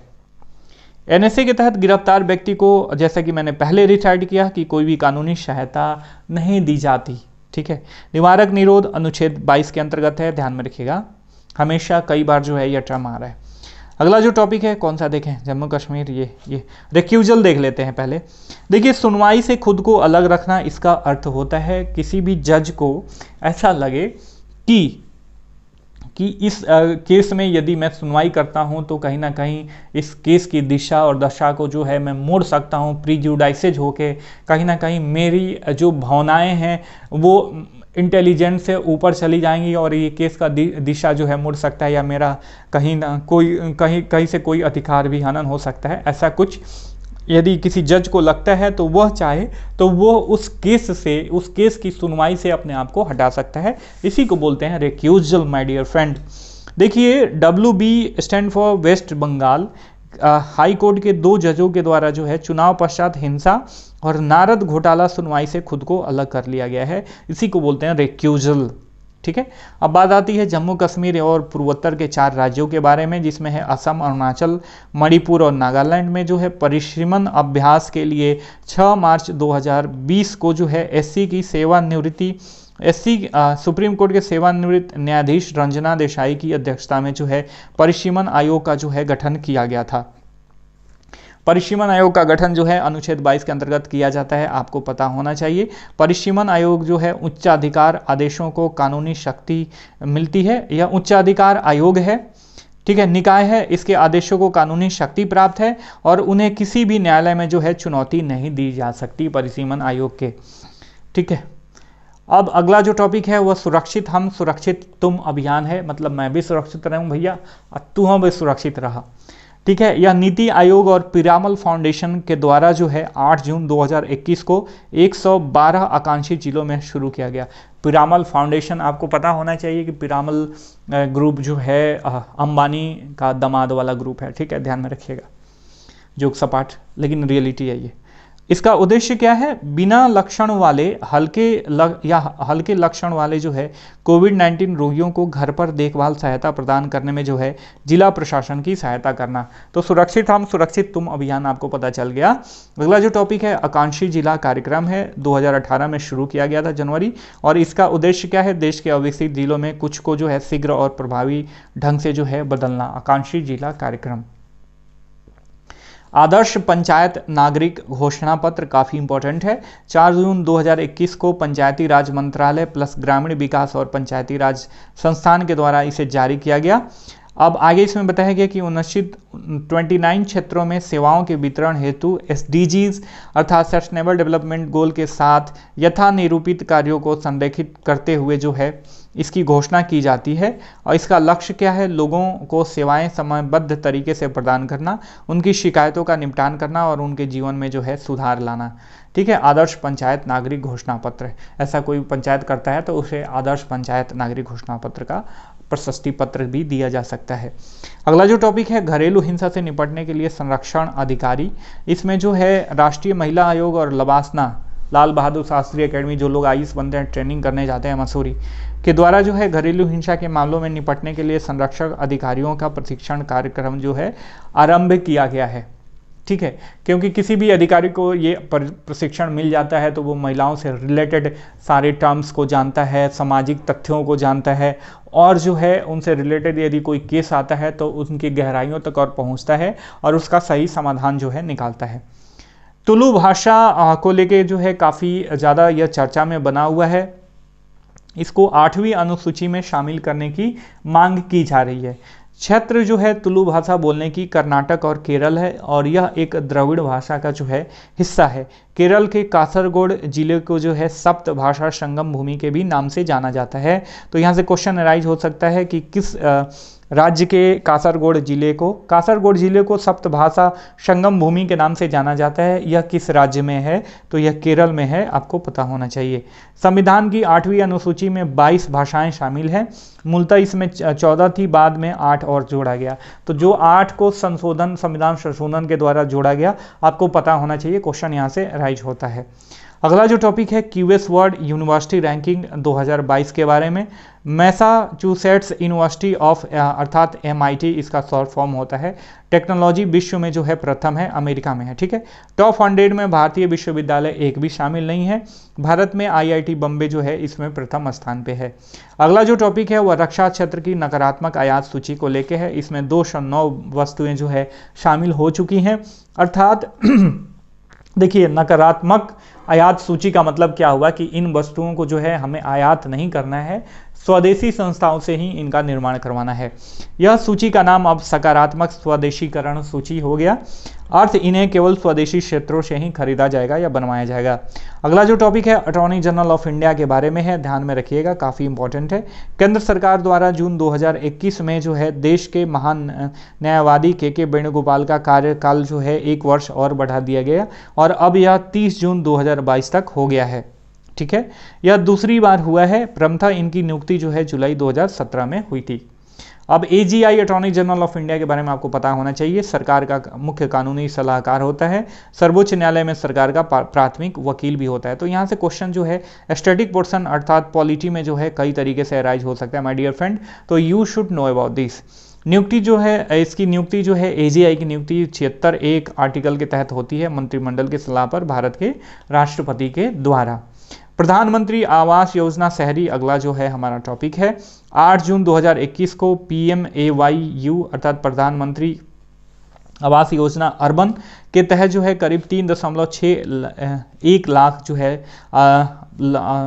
NSA के तहत गिरफ्तार व्यक्ति को, जैसा कि मैंने पहले रिसाइड किया, कि कोई भी कानूनी सहायता नहीं दी जाती, ठीक है। निवारक निरोध अनुच्छेद 22 के अंतर्गत है, ध्यान में रखिएगा, हमेशा कई बार जो है यह टर्म आ रहा है। अगला जो टॉपिक है कौन सा देखें, जम्मू कश्मीर, ये रिक्यूजल देख लेते हैं पहले। देखिए, सुनवाई से खुद को अलग रखना, इसका अर्थ होता है किसी भी जज को ऐसा लगे कि इस केस में यदि मैं सुनवाई करता हूं तो कहीं ना कहीं इस केस की दिशा और दशा को जो है मैं मोड़ सकता हूं, प्रीजुडाइसेज होके कहीं ना कहीं मेरी जो भावनाएं हैं वो इंटेलिजेंस से ऊपर चली जाएंगी और ये केस का दिशा जो है मुड़ सकता है, या मेरा कहीं से कोई अधिकार भी हनन हो सकता है। ऐसा कुछ यदि किसी जज को लगता है तो वह चाहे तो वो उस केस की सुनवाई से अपने आप को हटा सकता है। इसी को बोलते हैं रिक्यूजल माय डियर फ्रेंड। देखिए, WB stand for West Bengal high court के 2 जजों के द्वारा जो है चुनाव पश्चात हिंसा और नारद घोटाला सुनवाई से खुद को अलग कर लिया गया है, इसी को बोलते हैं रिक्यूजल। ठीक है। अब बात आती है जम्मू कश्मीर और पूर्वोत्तर के 4 राज्यों के बारे में, जिसमें है असम, अरुणाचल, मणिपुर और नागालैंड में जो है परिसीमन अभ्यास के लिए 6 मार्च 2020 को जो है सुप्रीम कोर्ट के सेवानिवृत्त न्यायाधीश रंजना देसाई की अध्यक्षता में जो है परिसीमन आयोग का जो है गठन किया गया था। परिसीमन आयोग का गठन जो है अनुच्छेद 22 के अंतर्गत किया जाता है, आपको पता होना चाहिए। परिसीमन आयोग जो है उच्चाधिकार आदेशों को कानूनी शक्ति मिलती है, यह उच्चाधिकार आयोग है, ठीक है, निकाय है, इसके आदेशों को कानूनी शक्ति प्राप्त है और उन्हें किसी भी न्यायालय में जो है चुनौती नहीं दी जा सकती परिसीमन आयोग के। ठीक है। अब अगला जो टॉपिक है वह सुरक्षित हम सुरक्षित तुम अभियान है, मतलब मैं भी सुरक्षित रहूं भैया और तू भी सुरक्षित रहा। ठीक है। यह नीति आयोग और पिरामल फाउंडेशन के द्वारा जो है 8 जून 2021 को 112 आकांक्षी जिलों में शुरू किया गया। पिरामल फाउंडेशन, आपको पता होना चाहिए कि पिरामल ग्रुप जो है अंबानी का दामाद वाला ग्रुप है। ठीक है, ध्यान में रखिएगा, जोक सपाट लेकिन रियलिटी है ये। इसका उद्देश्य क्या है, बिना लक्षण वाले हल्के लक्षण वाले जो है कोविड-19 रोगियों को घर पर देखभाल सहायता प्रदान करने में जो है जिला प्रशासन की सहायता करना। तो सुरक्षित हम सुरक्षित तुम अभियान आपको पता चल गया। अगला जो टॉपिक है आकांक्षी जिला कार्यक्रम है, 2018 में शुरू किया गया था जनवरी, और इसका उद्देश्य क्या है, देश के अविकसित जिलों में कुछ को जो है शीघ्र और प्रभावी ढंग से जो है बदलना। आकांक्षी जिला कार्यक्रम। आदर्श पंचायत नागरिक घोषणा पत्र काफ़ी इंपॉर्टेंट है। 4 जून 2021 को पंचायती राज मंत्रालय प्लस ग्रामीण विकास और पंचायती राज संस्थान के द्वारा इसे जारी किया गया। अब आगे इसमें बताया गया कि 29 क्षेत्रों में सेवाओं के वितरण हेतु SDGs अर्थात सस्टेनेबल डेवलपमेंट गोल के साथ यथा निरूपित कार्यों को संरेखित करते हुए जो है इसकी घोषणा की जाती है। और इसका लक्ष्य क्या है, लोगों को सेवाएं समयबद्ध तरीके से प्रदान करना, उनकी शिकायतों का निपटान करना और उनके जीवन में जो है सुधार लाना। ठीक है। आदर्श पंचायत नागरिक घोषणा पत्र, ऐसा कोई पंचायत करता है तो उसे आदर्श पंचायत नागरिक घोषणा पत्र का प्रशस्ति पत्र भी दिया जा सकता है। अगला जो टॉपिक है घरेलू हिंसा से निपटने के लिए संरक्षण अधिकारी, इसमें जो है राष्ट्रीय महिला आयोग और लबासना लाल बहादुर शास्त्री एकेडमी, जो लोग IAS बनते हैं, ट्रेनिंग करने जाते हैं मसूरी, के द्वारा जो है घरेलू हिंसा के मामलों में निपटने के लिए संरक्षक अधिकारियों का प्रशिक्षण कार्यक्रम जो है आरंभ किया गया है। ठीक है, क्योंकि किसी भी अधिकारी को ये प्रशिक्षण मिल जाता है तो वो महिलाओं से रिलेटेड सारे टर्म्स को जानता है, सामाजिक तथ्यों को जानता है और जो है उनसे रिलेटेड यदि कोई केस आता है तो उनकी गहराइयों तक और पहुंचता है और उसका सही समाधान जो है निकालता है। तुलु भाषा को लेके जो है काफ़ी ज़्यादा यह चर्चा में बना हुआ है। इसको 8वीं अनुसूची में शामिल करने की मांग की जा रही है। क्षेत्र जो है तुलु भाषा बोलने की कर्नाटक और केरल है और यह एक द्रविड़ भाषा का जो है हिस्सा है। केरल के कासरगोड जिले को जो है सप्त भाषा संगम भूमि के भी नाम से जाना जाता है। तो यहाँ से क्वेश्चन अराइज हो सकता है कि किस राज्य के कासरगोड जिले को सप्त भाषा संगम भूमि के नाम से जाना जाता है, यह किस राज्य में है, तो यह केरल में है, आपको पता होना चाहिए। संविधान की 8वीं अनुसूची में 22 भाषाएं शामिल हैं। मूलतः इसमें 14 थी, बाद में 8 और जोड़ा गया। तो जो 8 को संविधान संशोधन के द्वारा जोड़ा गया, आपको पता होना चाहिए, क्वेश्चन यहाँ से राइज होता है। अगला जो टॉपिक है क्यूएस वर्ल्ड यूनिवर्सिटी रैंकिंग 2022 के बारे में। मैसाचुसेट्स यूनिवर्सिटी ऑफ अर्थात MIT इसका शॉर्ट फॉर्म होता है, टेक्नोलॉजी विश्व में जो है प्रथम है, अमेरिका में है, ठीक है। टॉप 100 में भारतीय विश्वविद्यालय एक भी शामिल नहीं है। भारत में IIT बम्बे जो है इसमें प्रथम स्थान पे है। अगला जो टॉपिक है वह रक्षा क्षेत्र की नकारात्मक आयात सूची को लेके है। इसमें 209 वस्तुएं जो है शामिल हो चुकी हैं, अर्थात देखिए नकारात्मक आयात सूची का मतलब क्या हुआ कि इन वस्तुओं को जो है हमें आयात नहीं करना है, स्वदेशी संस्थाओं से ही इनका निर्माण करवाना है। यह सूची का नाम अब सकारात्मक स्वदेशीकरण सूची हो गया, अर्थ इन्हें केवल स्वदेशी क्षेत्रों से ही खरीदा जाएगा या बनवाया जाएगा। अगला जो टॉपिक है अटॉर्नी जनरल ऑफ इंडिया के बारे में है, ध्यान में रखिएगा, काफ़ी इंपॉर्टेंट है। केंद्र सरकार द्वारा जून 2021 में जो है देश के महान न्यायवादी के वेणुगोपाल का कार्यकाल जो है 1 वर्ष और बढ़ा दिया गया और अब यह 30 जून 2022 तक हो गया है, ठीक है। यह दूसरी बार हुआ है, क्रमतः इनकी नियुक्ति जो है जुलाई 2017 में हुई थी। अब AGI attorney general of India के बारे में आपको पता होना चाहिए, सरकार का मुख्य कानूनी सलाहकार होता है, सर्वोच्च न्यायालय में सरकार का प्राथमिक वकील भी होता है। तो यहाँ से क्वेश्चन जो है स्टैटिक पोर्शन अर्थात पॉलिटी में जो है कई तरीके से अराइज हो सकता है माय डियर फ्रेंड, तो you should know about this. नियुक्ति जो है इसकी नियुक्ति जो है AGI की नियुक्ति 76(1) आर्टिकल के तहत होती है, मंत्रिमंडल की सलाह पर भारत के राष्ट्रपति के द्वारा। प्रधानमंत्री आवास योजना शहरी अगला जो है हमारा टॉपिक है। 8 जून 2021 को PMAYU अर्थात प्रधानमंत्री आवास योजना अर्बन के तहत जो है करीब 3.61 लाख जो है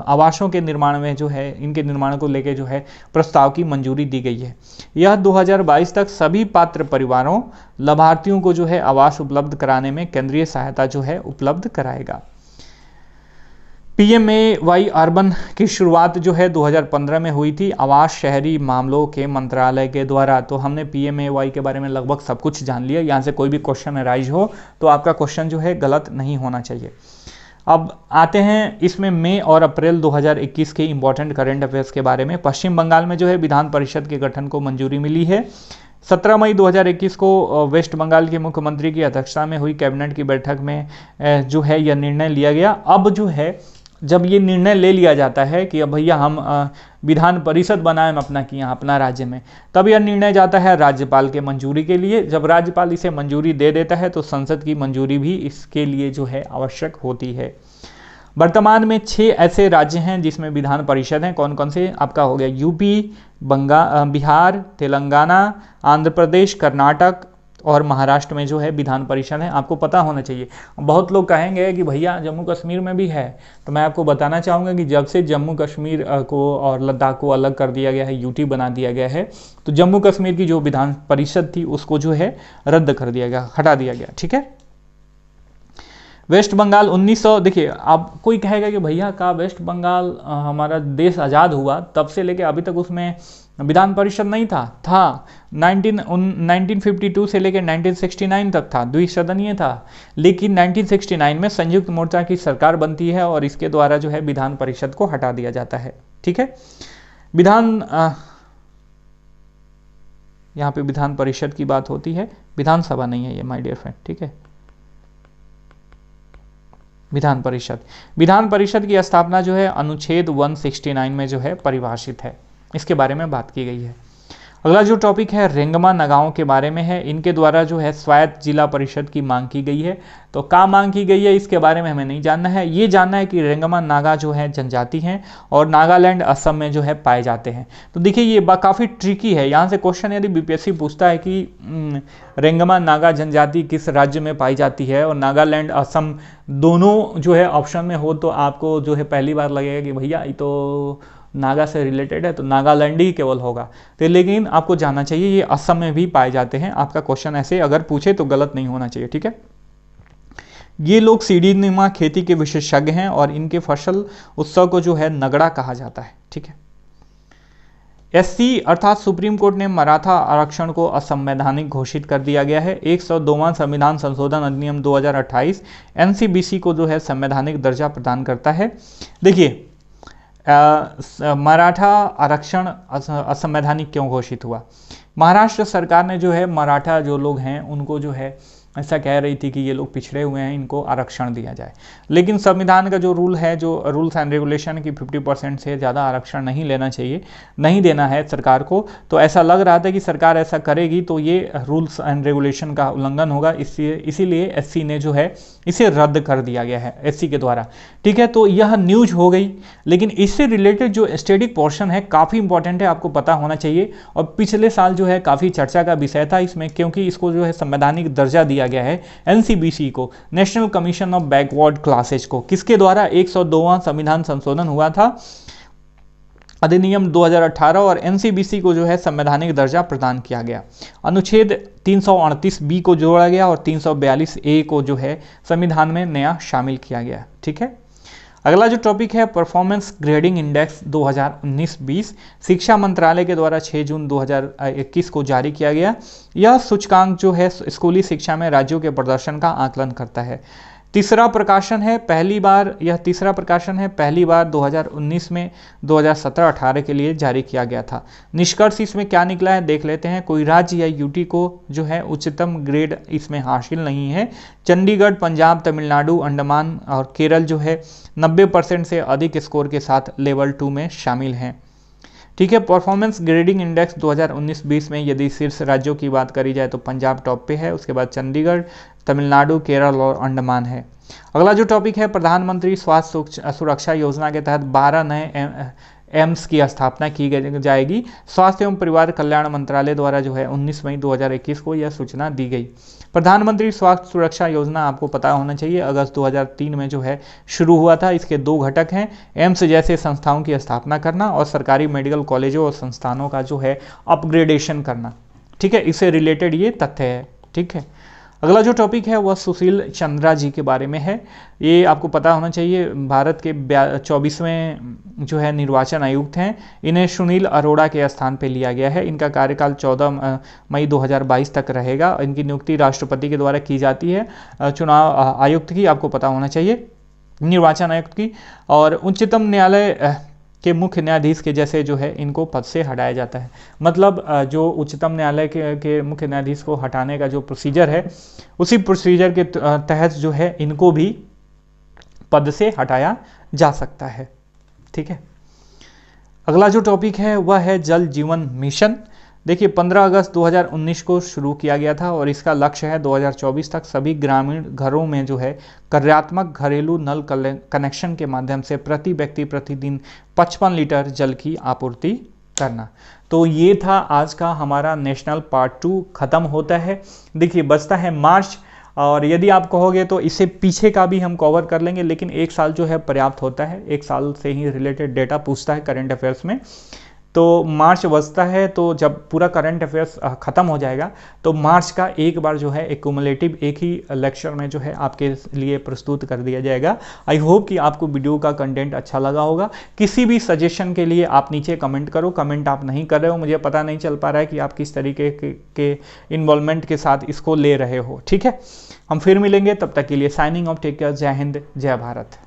आवासों के निर्माण में जो है इनके निर्माण को लेकर जो है प्रस्ताव की मंजूरी दी गई है। यह 2022 तक सभी पात्र परिवारों लाभार्थियों को जो है आवास उपलब्ध कराने में केंद्रीय सहायता जो है उपलब्ध कराएगा। PMAY अर्बन की शुरुआत जो है 2015 में हुई थी आवास शहरी मामलों के मंत्रालय के द्वारा। तो हमने PMAY के बारे में लगभग सब कुछ जान लिया। यहाँ से कोई भी क्वेश्चन अराइज हो तो आपका क्वेश्चन जो है गलत नहीं होना चाहिए। अब आते हैं इसमें मई और अप्रैल 2021 के इंपॉर्टेंट करंट अफेयर्स के बारे में। पश्चिम बंगाल में जो है विधान परिषद के गठन को मंजूरी मिली है। 17 मई 2021 को वेस्ट बंगाल के मुख्यमंत्री की अध्यक्षता में हुई कैबिनेट की बैठक में जो है यह निर्णय लिया गया। अब जो है जब ये निर्णय ले लिया जाता है कि अब भैया हम विधान परिषद बनाएं अपना कि यहाँ अपना राज्य में, तब यह निर्णय जाता है राज्यपाल के मंजूरी के लिए। जब राज्यपाल इसे मंजूरी दे देता है तो संसद की मंजूरी भी इसके लिए जो है आवश्यक होती है। वर्तमान में 6 ऐसे राज्य हैं जिसमें विधान परिषद हैं। कौन कौन से? आपका हो गया यूपी, बिहार, तेलंगाना, आंध्र प्रदेश, कर्नाटक और महाराष्ट्र में जो है विधान परिषद है। आपको पता होना चाहिए। बहुत लोग कहेंगे कि भैया जम्मू कश्मीर में भी है, तो मैं आपको बताना चाहूँगा कि जब से जम्मू कश्मीर को और लद्दाख को अलग कर दिया गया है, यूटी बना दिया गया है, तो जम्मू कश्मीर की जो विधान परिषद थी उसको जो है रद्द कर दिया गया, हटा दिया गया, ठीक है। वेस्ट बंगाल 1900, देखिए अब कोई कहेगा कि भैया का वेस्ट बंगाल हमारा देश आज़ाद हुआ तब से लेके अभी तक उसमें विधान परिषद नहीं था 1952 से लेकर 1969 तक था, द्विसदनीय था। लेकिन 1969 में संयुक्त मोर्चा की सरकार बनती है और इसके द्वारा जो है विधान परिषद को हटा दिया जाता है, ठीक है। यहाँ पे विधान परिषद की बात होती है, विधानसभा नहीं है ये माय डियर फ्रेंड, ठीक है। विधान परिषद की स्थापना जो है अनुच्छेद 169 में जो है परिभाषित है, इसके बारे में बात की गई है। अगला जो टॉपिक है रेंगमा नगाओं के बारे में है। इनके द्वारा जो है स्वायत्त जिला परिषद की मांग की गई है। तो क्या मांग की गई है इसके बारे में हमें नहीं जानना है, ये जानना है कि रेंगमा नागा जो है जनजाति हैं और नागालैंड असम में जो है पाए जाते हैं। तो देखिए ये काफ़ी ट्रिकी है। यहाँ से क्वेश्चन यदि बीपीएससी पूछता है कि रेंगमा नागा जनजाति किस राज्य में पाई जाती है और नागालैंड असम दोनों जो है ऑप्शन में हो, तो आपको जो है पहली बार लगेगा कि भैया ये तो नागा से रिलेटेड है, तो नागालैंड ही केवल होगा। तो लेकिन आपको जानना चाहिए ये असम में भी पाए जाते हैं। आपका क्वेश्चन ऐसे अगर पूछे तो गलत नहीं होना चाहिए, ठीक है। ये लोग सीढ़ीनुमा खेती के विशेषज्ञ हैं और इनके फसल उत्सव को जो है नगड़ा कहा जाता है, ठीक है। SC अर्थात सुप्रीम कोर्ट ने मराठा आरक्षण को असंवैधानिक घोषित कर दिया गया है। 102वां संविधान संशोधन अधिनियम 2028 NCBC को जो है संवैधानिक दर्जा प्रदान करता है। देखिए मराठा आरक्षण असंवैधानिक क्यों घोषित हुआ? महाराष्ट्र सरकार ने जो है मराठा जो लोग हैं उनको जो है ऐसा कह रही थी कि ये लोग पिछड़े हुए हैं, इनको आरक्षण दिया जाए। लेकिन संविधान का जो रूल है, जो रूल्स एंड रेगुलेशन की 50% से ज़्यादा आरक्षण नहीं लेना चाहिए, नहीं देना है सरकार को, तो ऐसा लग रहा था कि सरकार ऐसा करेगी तो ये रूल्स एंड रेगुलेशन का उल्लंघन होगा, इसीलिए एससी ने जो है इसे रद्द कर दिया गया है एससी के द्वारा। ठीक है, तो यह न्यूज हो गई। लेकिन इससे रिलेटेड जो स्टैटिक पोर्शन है काफ़ी इंपॉर्टेंट है, आपको पता होना चाहिए, और पिछले साल जो है काफ़ी चर्चा का विषय था इसमें, क्योंकि इसको जो है संवैधानिक दर्जा दिया गया है एनसीबीसी को, national commission of backward classes को। किसके द्वारा? 102वां संविधान संशोधन हुआ था, अधिनियम 2018, और एनसीबीसी को जो है संवैधानिक दर्जा प्रदान किया गया। अनुच्छेद 338 बी को जोड़ा गया और 342 ए को जो है संविधान में नया शामिल किया गया। ठीक है, अगला जो टॉपिक है परफॉर्मेंस ग्रेडिंग इंडेक्स 2019-20 शिक्षा मंत्रालय के द्वारा 6 जून 2021 को जारी किया गया। यह सूचकांक जो है स्कूली शिक्षा में राज्यों के प्रदर्शन का आकलन करता है। तीसरा प्रकाशन है, पहली बार 2019 में 2017-18 के लिए जारी किया गया था। निष्कर्ष इसमें क्या निकला है देख लेते हैं। कोई राज्य या यूटी को जो है उच्चतम ग्रेड इसमें हासिल नहीं है। चंडीगढ़, पंजाब, तमिलनाडु, अंडमान और केरल जो है 90% से अधिक स्कोर के साथ लेवल 2 में शामिल हैं। ठीक है, परफॉर्मेंस ग्रेडिंग इंडेक्स 2019-20 में यदि शीर्ष राज्यों की बात करी जाए तो पंजाब टॉप पे है, उसके बाद चंडीगढ़, तमिलनाडु, केरल और अंडमान है। अगला जो टॉपिक है प्रधानमंत्री स्वास्थ्य सुरक्षा योजना के तहत 12 नए एम्स की स्थापना की जाएगी। स्वास्थ्य एवं परिवार कल्याण मंत्रालय द्वारा जो है 19 मई 2021 को यह सूचना दी गई। प्रधानमंत्री स्वास्थ्य सुरक्षा योजना आपको पता होना चाहिए अगस्त 2003 में जो है शुरू हुआ था। इसके 2 घटक हैं, एम्स जैसे संस्थाओं की स्थापना करना और सरकारी मेडिकल कॉलेजों और संस्थानों का जो है अपग्रेडेशन करना। ठीक है, इससे रिलेटेड ये तथ्य है। ठीक है, अगला जो टॉपिक है वह सुशील चंद्रा जी के बारे में है। ये आपको पता होना चाहिए भारत के 24वें जो है निर्वाचन आयुक्त हैं। इन्हें सुनील अरोड़ा के स्थान पे लिया गया है। इनका कार्यकाल 14 मई 2022 तक रहेगा। इनकी नियुक्ति राष्ट्रपति के द्वारा की जाती है, चुनाव आयुक्त की आपको पता होना चाहिए, निर्वाचन आयुक्त की। और उच्चतम न्यायालय के मुख्य न्यायाधीश के जैसे जो है इनको पद से हटाया जाता है। मतलब जो उच्चतम न्यायालय के मुख्य न्यायाधीश को हटाने का जो प्रोसीजर है, उसी प्रोसीजर के तहत जो है इनको भी पद से हटाया जा सकता है। ठीक है, अगला जो टॉपिक है वह है जल जीवन मिशन। देखिए 15 अगस्त 2019 को शुरू किया गया था और इसका लक्ष्य है 2024 तक सभी ग्रामीण घरों में जो है कार्यात्मक घरेलू नल कनेक्शन के माध्यम से प्रति व्यक्ति प्रतिदिन 55 लीटर जल की आपूर्ति करना। तो ये था आज का हमारा नेशनल पार्ट 2 खत्म होता है। देखिए बचता है मार्च, और यदि आप कहोगे तो इससे पीछे का भी हम कवर कर लेंगे, लेकिन 1 साल जो है पर्याप्त होता है। 1 साल से ही रिलेटेड डेटा पूछता है करंट अफेयर्स में। तो मार्च बचता है, तो जब पूरा करंट अफेयर्स ख़त्म हो जाएगा तो मार्च का एक बार जो है एक्यूमुलेटिव एक ही लेक्चर में जो है आपके लिए प्रस्तुत कर दिया जाएगा। आई होप कि आपको वीडियो का कंटेंट अच्छा लगा होगा। किसी भी सजेशन के लिए आप नीचे कमेंट करो। कमेंट आप नहीं कर रहे हो, मुझे पता नहीं चल पा रहा है कि आप किस तरीके के इन्वॉल्वमेंट के साथ इसको ले रहे हो। ठीक है, हम फिर मिलेंगे, तब तक के लिए साइनिंग ऑफ, टेक केयर, जय हिंद, जय भारत।